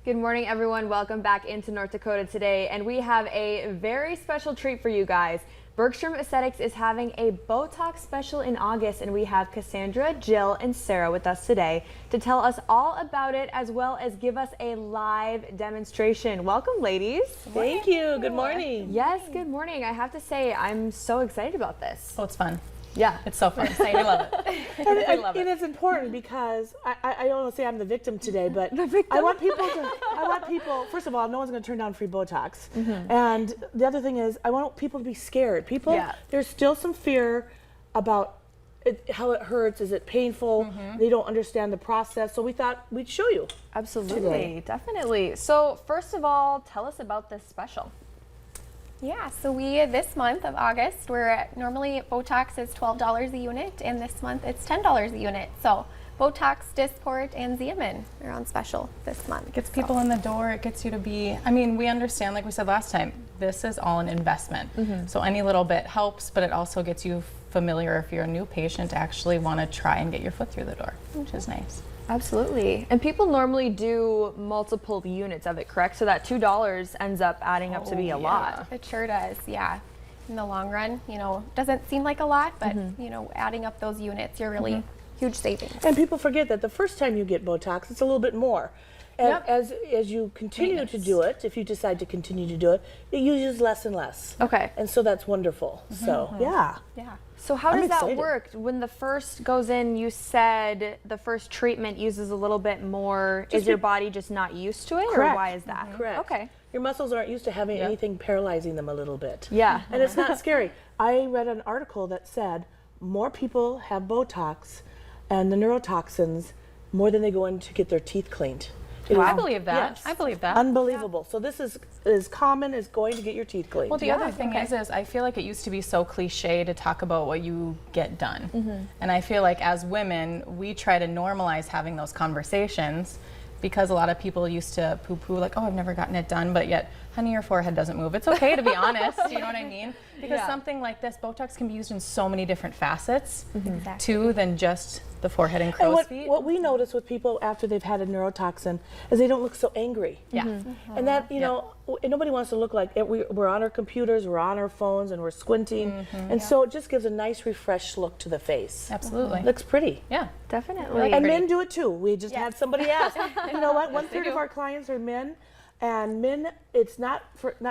Good morning, everyone. Welcome back into North Dakota today, and we have a very special treat for you guys. Bergstrom Aesthetics is having a Botox special in August, and we have Cassandra, Jill, and Sarah with us today to tell us all about it, as well as give us a live demonstration. Welcome, ladies. Thank you. Good morning. Yes, good morning. I have to say, I'm so excited about this. Oh, it's fun. Yeah. It's so fun. We love it. And, and it's important because I don't want to say I'm the victim today, but I want people, first of all, no one's going to turn down free Botox. And the other thing is I want people to be scared. There's still some fear about how it hurts. Is it painful? They don't understand the process. So we thought we'd show you. Absolutely. Today. Definitely. So first of all, tell us about this special. Yeah, so this month of August, normally Botox is $12 a unit, and this month it's $10 a unit. So Botox, Dysport, and Xeomin are on special this month. It gets people in the door. It gets you to be, I mean, we understand, like we said last time, this is all an investment. So any little bit helps, but it also gets you familiar if you're a new patient to actually want to try and get your foot through the door, which is nice. Absolutely. And people normally do multiple units of it, correct? So that $2 ends up adding up to be a lot. It sure does, yeah. In the long run, doesn't seem like a lot, but adding up those units, you're really huge savings. And people forget that the first time you get Botox, it's a little bit more. And as you continue to do it, if you decide to continue to do it, it uses less and less. Okay. And so that's wonderful. So, yeah. So how does that excited. work? When the first goes in, you said the first treatment uses a little bit more. Is your body just not used to it? Correct. Or why is that? Correct. Okay. Your muscles aren't used to having anything paralyzing them a little bit. Yeah. And it's not scary. I read an article that said more people have Botox and the neurotoxins more than they go in to get their teeth cleaned. I believe that. Yes. I believe that. Unbelievable. So this is as common as going to get your teeth cleaned. Well, the other thing is I feel like it used to be so cliche to talk about what you get done. And I feel like as women, we try to normalize having those conversations because a lot of people used to poo-poo like, oh, I've never gotten it done, but yet, honey, your forehead doesn't move. It's okay to be honest, you know what I mean? Because something like this, Botox can be used in so many different facets too than just the forehead and crow's feet. What we notice with people after they've had a neurotoxin is they don't look so angry. And that, nobody wants to look like we're on our computers, we're on our phones, and we're squinting. And so it just gives a nice, refreshed look to the face. Absolutely. Looks pretty. Yeah. Definitely. And men do it too. We just had somebody ask. You know what? 1/3 of our clients are men. And men, it's not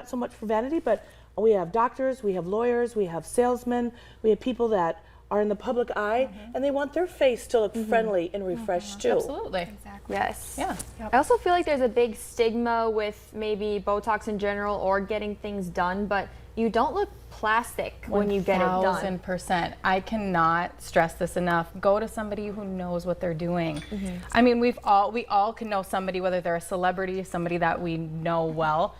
so much for vanity, but we have doctors, we have lawyers, we have salesmen, we have people that are in the public eye, and they want their face to look friendly and refreshed too. Absolutely. Exactly. Yes. Yeah. I also feel like there's a big stigma with maybe Botox in general or getting things done, but you don't look plastic when you get it done. 1000%. I cannot stress this enough. Go to somebody who knows what they're doing. I mean, we all can know somebody, whether they're a celebrity, somebody that we know well,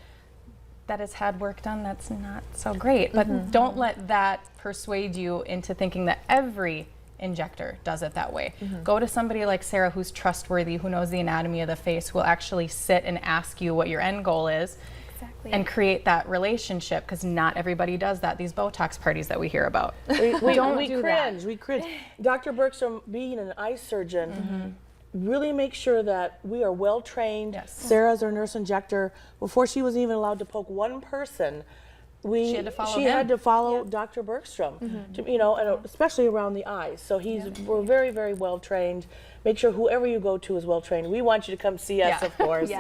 that has had work done that's not so great. But don't let that persuade you into thinking that every injector does it that way. Go to somebody like Sarah who's trustworthy, who knows the anatomy of the face, who will actually sit and ask you what your end goal is. Exactly. And create that relationship, because not everybody does that. These Botox parties that we hear about. We do cringe. that. We cringe. Dr. Bergstrom, being an eye surgeon, really make sure that we are well trained. Yes. Sarah's our nurse injector. Before she was even allowed to poke one person, she had to follow Dr. Bergstrom, and especially around the eyes. So we're very, very well trained. Make sure whoever you go to is well trained. We want you to come see us, of course.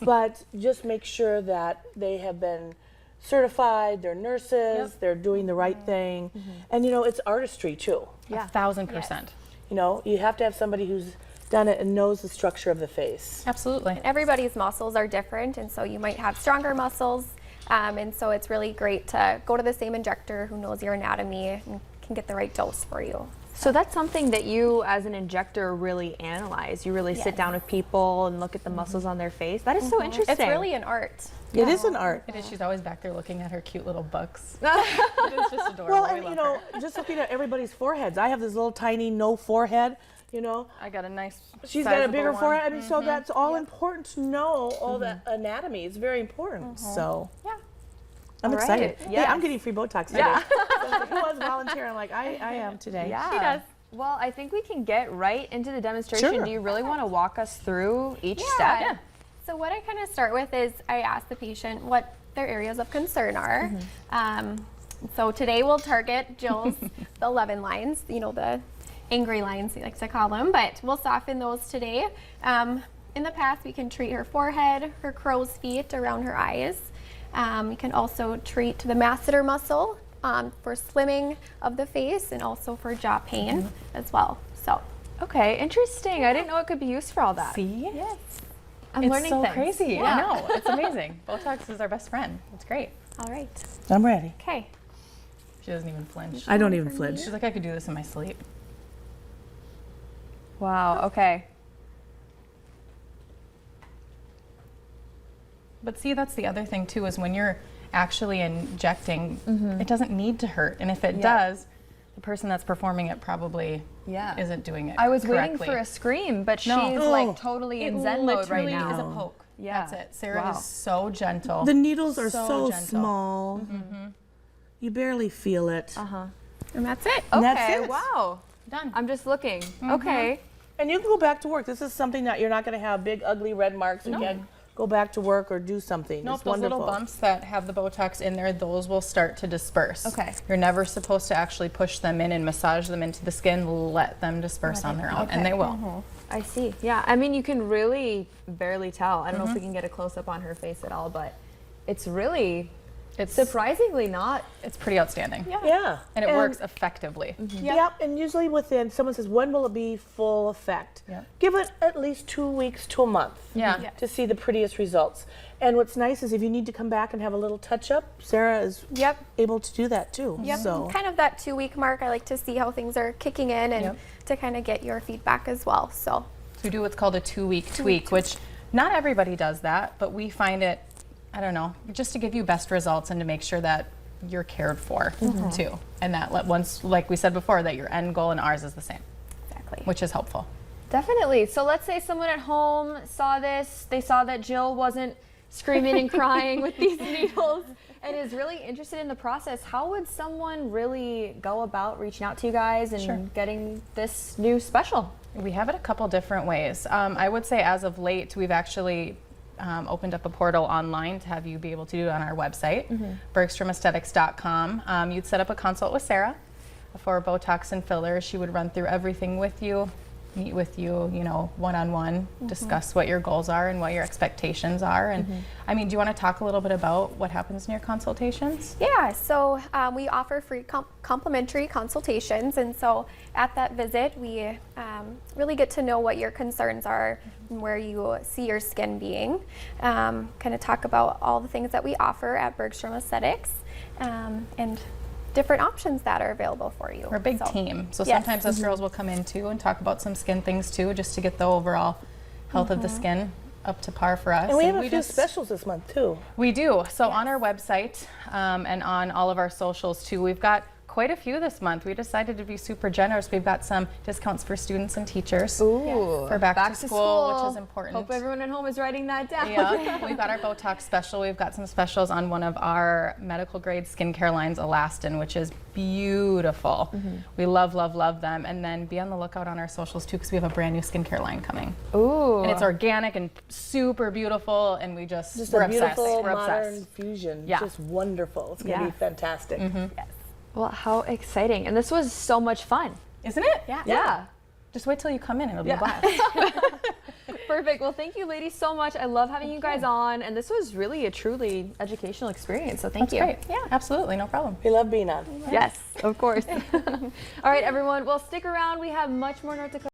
But just make sure that they have been certified, they're nurses, they're doing the right thing. And it's artistry too. 1000%. You have to have somebody who's done it and knows the structure of the face. Absolutely. Everybody's muscles are different, and so you might have stronger muscles, and so it's really great to go to the same injector who knows your anatomy and can get the right dose for you. So that's something that you, as an injector, really analyze. You really sit down with people and look at the muscles on their face. That is so interesting. It's really an art. It is an art. It is. She's always back there looking at her cute little books. It's just adorable. Well, and just looking at everybody's foreheads. I have this little tiny no forehead. I got a nice She's got a bigger one. forehead. I mean, so that's all important to know, all that anatomy. It's very important. So, I'm excited. Right. Yeah, I'm getting free Botox today. Who wants to volunteer? I'm like, I am today. Yeah. She does. Well, I think we can get right into the demonstration. Sure. Do you really want to walk us through each step? Yeah. So what I kind of start with is I ask the patient what their areas of concern are. So today we'll target Jill's the 11 lines, you know, the angry lines, he likes to call them, but we'll soften those today. In the past, we can treat her forehead, her crow's feet around her eyes. We can also treat the masseter muscle for slimming of the face and also for jaw pain as well. So, Okay, interesting. I didn't know it could be used for all that. See? yes. I'm It's learning so things. crazy. Yeah. I know. It's amazing. Botox is our best friend. It's great. All right. I'm ready. Okay. She doesn't even flinch. I don't even flinch. She's like, I could do this in my sleep. Wow, okay. But see, that's the other thing too, is when you're actually injecting, it doesn't need to hurt. And if it does, the person that's performing it probably isn't doing it I was correctly. waiting for a scream, but No. she's Oh. like totally in Zen mode right literally now. is a poke. Yeah. That's it. Sarah Wow. is so gentle. The needles are So so gentle. small. You barely feel it. And that's it. And that's Okay, it. wow. Done. I'm just looking. Okay. And you can go back to work. This is something that you're not going to have big, ugly red marks. You can't go back to work or do something. Nope, It's those wonderful. little bumps that have the Botox in there, those will start to disperse. Okay. You're never supposed to actually push them in and massage them into the skin. Let them disperse on their own, and they will. I see. Yeah, I mean, you can really barely tell. I don't know if we can get a close up on her face at all, but it's really It's surprisingly not. it's pretty outstanding. Yeah. And it works effectively. Yep. And usually within, someone says, when will it be full effect? Yep. Give it at least 2 weeks to a month. Yeah. To see the prettiest results. And what's nice is if you need to come back and have a little touch up, Sarah is Yep. able to do that too. Yep. So Kind of that 2-week mark. I like to see how things are kicking in and Yep. to kind of get your feedback as well. So, We do what's called a 2-week tweak, which not everybody does that, but we find it, I don't know, just to give you best results and to make sure that you're cared for too. And that once, like we said before, that your end goal and ours is the same, exactly. which is helpful. Definitely. So let's say someone at home saw this, they saw that Jill wasn't screaming and crying with these needles and is really interested in the process. How would someone really go about reaching out to you guys and getting this new special? We have it a couple different ways. I would say as of late, we've actually opened up a portal online to have you be able to do it on our website, bergstromaesthetics.com. You'd set up a consult with Sarah for Botox and fillers. She would run through everything with you, meet with you, you know, one-on-one, discuss what your goals are and what your expectations are. And I mean, do you want to talk a little bit about what happens in your consultations? Yeah, so we offer free complimentary consultations, and so at that visit, we really get to know what your concerns are and where you see your skin being. Kind of talk about all the things that we offer at Bergstrom Aesthetics and different options that are available for you. We're a big So, team, so yes. sometimes us girls will come in too and talk about some skin things too, just to get the overall health of the skin up to par for us. and we have a few just- specials this month too. We do. So on our website and on all of our socials too, we've got quite a few this month. We decided to be super generous. We've got some discounts for students and teachers for back to school, which is important. Hope everyone at home is writing that down. Yeah, we've got our Botox special. We've got some specials on one of our medical grade skincare lines, Elastin, which is beautiful. We love, love, love them. And then be on the lookout on our socials too, because we have a brand new skincare line coming. Ooh. And it's organic and super beautiful, and we're a obsessed. beautiful We're modern obsessed. fusion. Yeah. Just wonderful. It's going to Yeah. be fantastic. Well, how exciting. And this was so much fun. Isn't it? Yeah. Just wait till you come in. It'll be a blast. Perfect. Well, thank you ladies so much. I love having you guys on. And this was really a truly educational experience. So thank That's you. great. Yeah, absolutely. No problem. We love being on. Yes, of course. All right, everyone. Well, stick around. We have much more North Dakota.